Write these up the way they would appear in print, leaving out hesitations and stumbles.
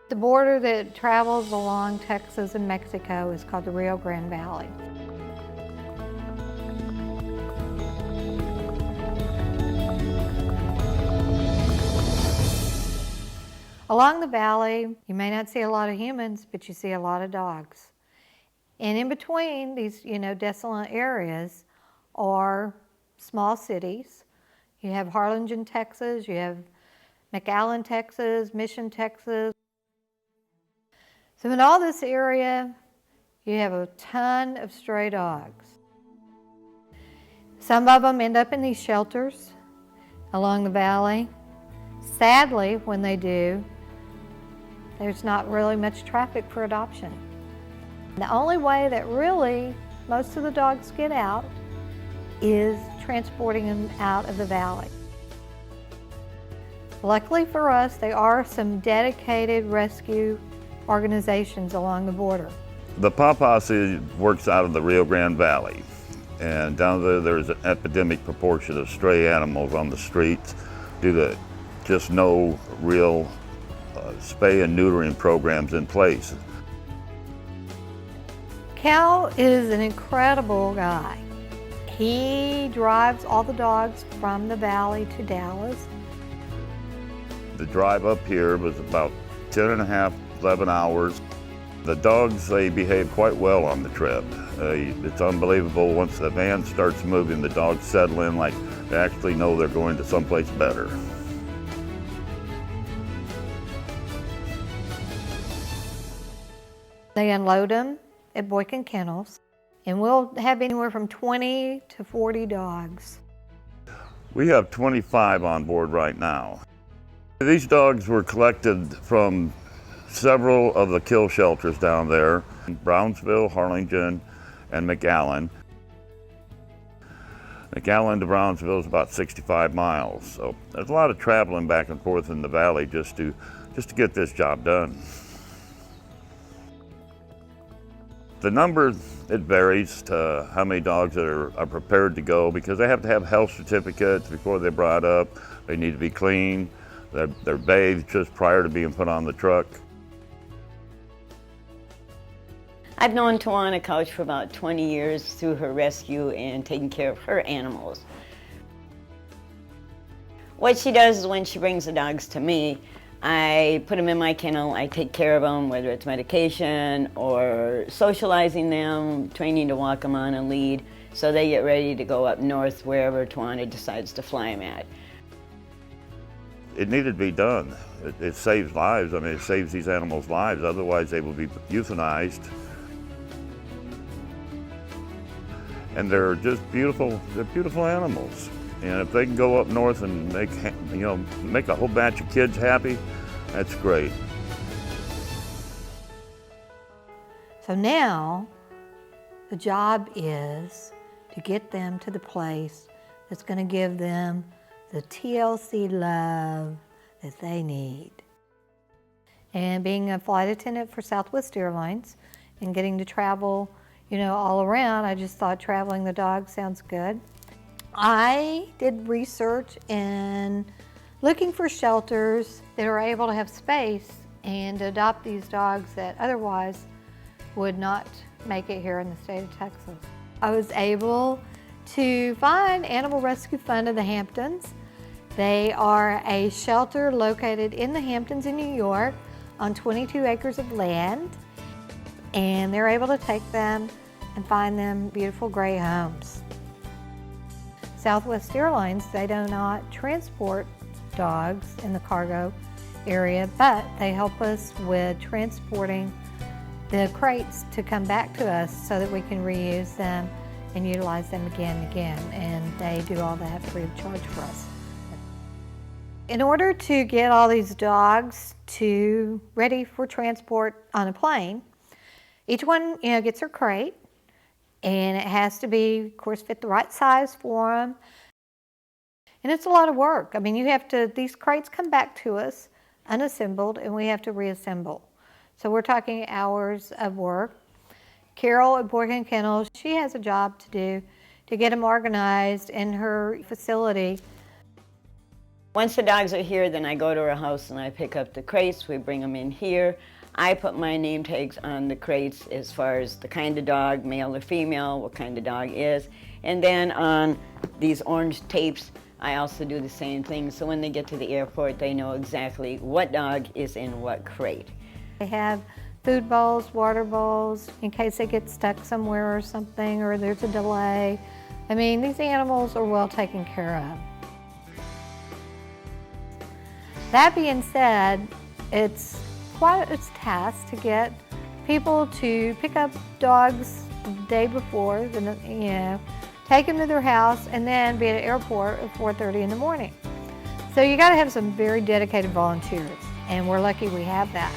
The border that travels along Texas and Mexico is called the Rio Grande Valley. Along the valley, you may not see a lot of humans, but you see a lot of dogs. And in between these, desolate areas are small cities. You have Harlingen, Texas, you have McAllen, Texas, Mission, Texas. So in all this area, you have a ton of stray dogs. Some of them end up in these shelters along the valley. Sadly, when they do, there's not really much traffic for adoption. The only way that really most of the dogs get out is transporting them out of the valley. Luckily for us, there are some dedicated rescue organizations along the border. The Paw Posse works out of the Rio Grande Valley, and down there there's an epidemic proportion of stray animals on the streets due to just no real spay and neutering programs in place. Cal is an incredible guy. He drives all the dogs from the valley to Dallas. The drive up here was about 10 and a half, 11 hours. The dogs, they behave quite well on the trip. It's unbelievable. Once the van starts moving, the dogs settle in like they actually know they're going to someplace better. They unload them at Boykin Kennels, and we'll have anywhere from 20 to 40 dogs. We have 25 on board right now. These dogs were collected from several of the kill shelters down there, Brownsville, Harlingen, and McAllen. McAllen to Brownsville is about 65 miles, so there's a lot of traveling back and forth in the valley just to get this job done. The number, it varies to how many dogs that are prepared to go, because they have to have health certificates before they're brought up. They need to be clean. They're bathed just prior to being put on the truck. I've known Tawana Couch for about 20 years through her rescue and taking care of her animals. What she does is when she brings the dogs to me, I put them in my kennel, I take care of them, whether it's medication or socializing them, training to walk them on a lead, so they get ready to go up north wherever Tawana decides to fly them at. It needed to be done. It saves lives. I mean, it saves these animals' lives. Otherwise, they will be euthanized. And they're just beautiful. They're beautiful animals. And if they can go up north and make a whole batch of kids happy, that's great. So now, the job is to get them to the place that's going to give them the TLC love that they need. And being a flight attendant for Southwest Airlines and getting to travel, all around, I just thought traveling the dog sounds good. I did research in looking for shelters that are able to have space and adopt these dogs that otherwise would not make it here in the state of Texas. I was able to find Animal Rescue Fund of the Hamptons. They are a shelter located in the Hamptons in New York on 22 acres of land, and they're able to take them and find them beautiful gray homes. Southwest Airlines, they do not transport dogs in the cargo area, but they help us with transporting the crates to come back to us so that we can reuse them and utilize them again and again, and they do all that free of charge for us. In order to get all these dogs ready for transport on a plane, each one gets their crate, and it has to be, of course, fit the right size for them. And it's a lot of work. I mean, these crates come back to us unassembled, and we have to reassemble. So we're talking hours of work. Carol at Boykin Kennels, she has a job to do to get them organized in her facility. Once the dogs are here, then I go to our house and I pick up the crates. We bring them in here. I put my name tags on the crates as far as the kind of dog, male or female, what kind of dog is. And then on these orange tapes, I also do the same thing. So when they get to the airport, they know exactly what dog is in what crate. They have food bowls, water bowls, in case they get stuck somewhere or something, or there's a delay. I mean, these animals are well taken care of. That being said, it's quite a task to get people to pick up dogs the day before, take them to their house, and then be at the airport at 4:30 in the morning. So you got to have some very dedicated volunteers, and we're lucky we have that.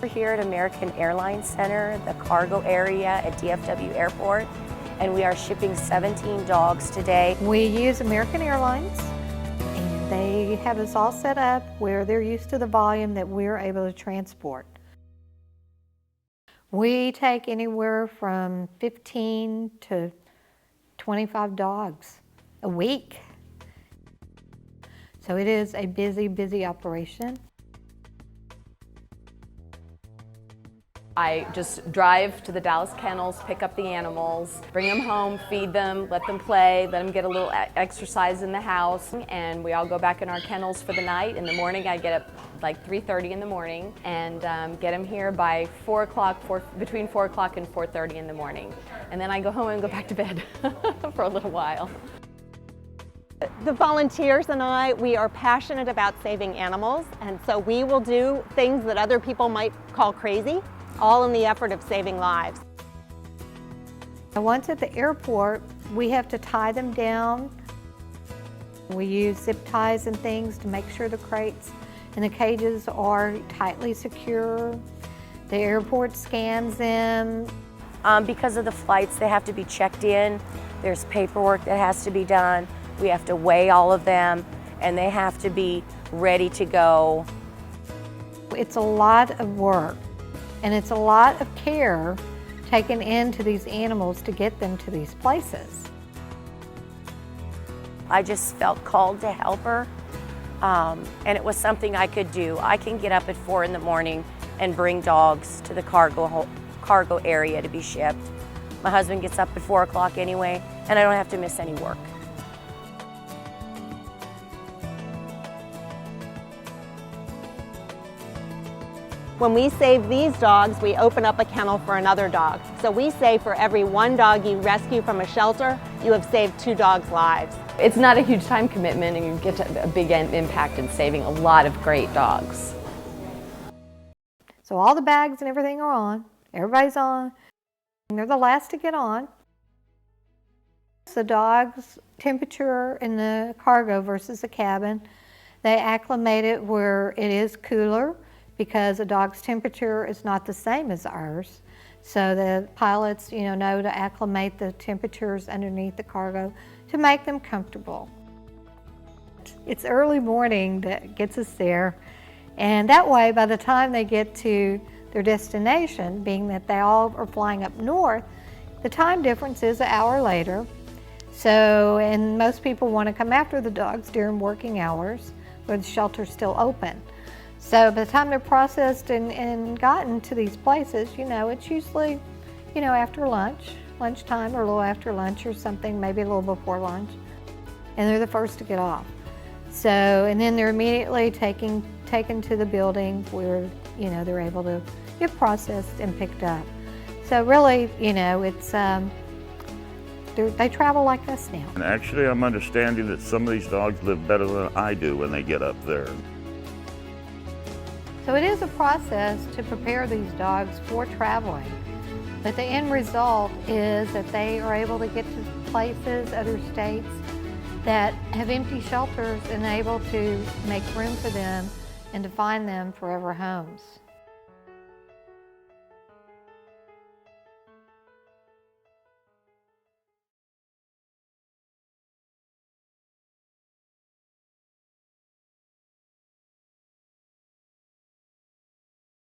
We're here at American Airlines Center, the cargo area at DFW Airport, and we are shipping 17 dogs today. We use American Airlines, and they have us all set up where they're used to the volume that we're able to transport. We take anywhere from 15 to 25 dogs a week. So it is a busy, busy operation. I just drive to the Dallas kennels, pick up the animals, bring them home, feed them, let them play, let them get a little exercise in the house, and we all go back in our kennels for the night. In the morning, I get up like 3:30 in the morning and get them here by 4 o'clock, between 4 o'clock and 4:30 in the morning. And then I go home and go back to bed for a little while. The volunteers and I, we are passionate about saving animals, and so we will do things that other people might call crazy, all in the effort of saving lives. And once at the airport, we have to tie them down. We use zip ties and things to make sure the crates and the cages are tightly secure. The airport scans them. Because of the flights, they have to be checked in. There's paperwork that has to be done. We have to weigh all of them, and they have to be ready to go. It's a lot of work, and it's a lot of care taken into these animals to get them to these places. I just felt called to help her, and it was something I could do. I can get up at 4 in the morning and bring dogs to the cargo area to be shipped. My husband gets up at 4 o'clock anyway, and I don't have to miss any work. When we save these dogs, we open up a kennel for another dog. So we say for every one dog you rescue from a shelter, you have saved 2 dogs' lives. It's not a huge time commitment, and you get a big impact in saving a lot of great dogs. So all the bags and everything are on. Everybody's on. And they're the last to get on. The dog's temperature in the cargo versus the cabin, they acclimate it where it is cooler, because a dog's temperature is not the same as ours. So the pilots, know to acclimate the temperatures underneath the cargo to make them comfortable. It's early morning that gets us there, and that way, by the time they get to their destination, being that they all are flying up north, the time difference is an hour later. So, and most people want to come after the dogs during working hours where the shelter's still open. So by the time they're processed and gotten to these places, it's usually, after lunchtime or a little after lunch or something, maybe a little before lunch, and they're the first to get off. So, and then they're immediately taken to the building where, they're able to get processed and picked up. So really, it's, they travel like us now. And actually, I'm understanding that some of these dogs live better than I do when they get up there. So it is a process to prepare these dogs for traveling, but the end result is that they are able to get to places, other states that have empty shelters and able to make room for them and to find them forever homes.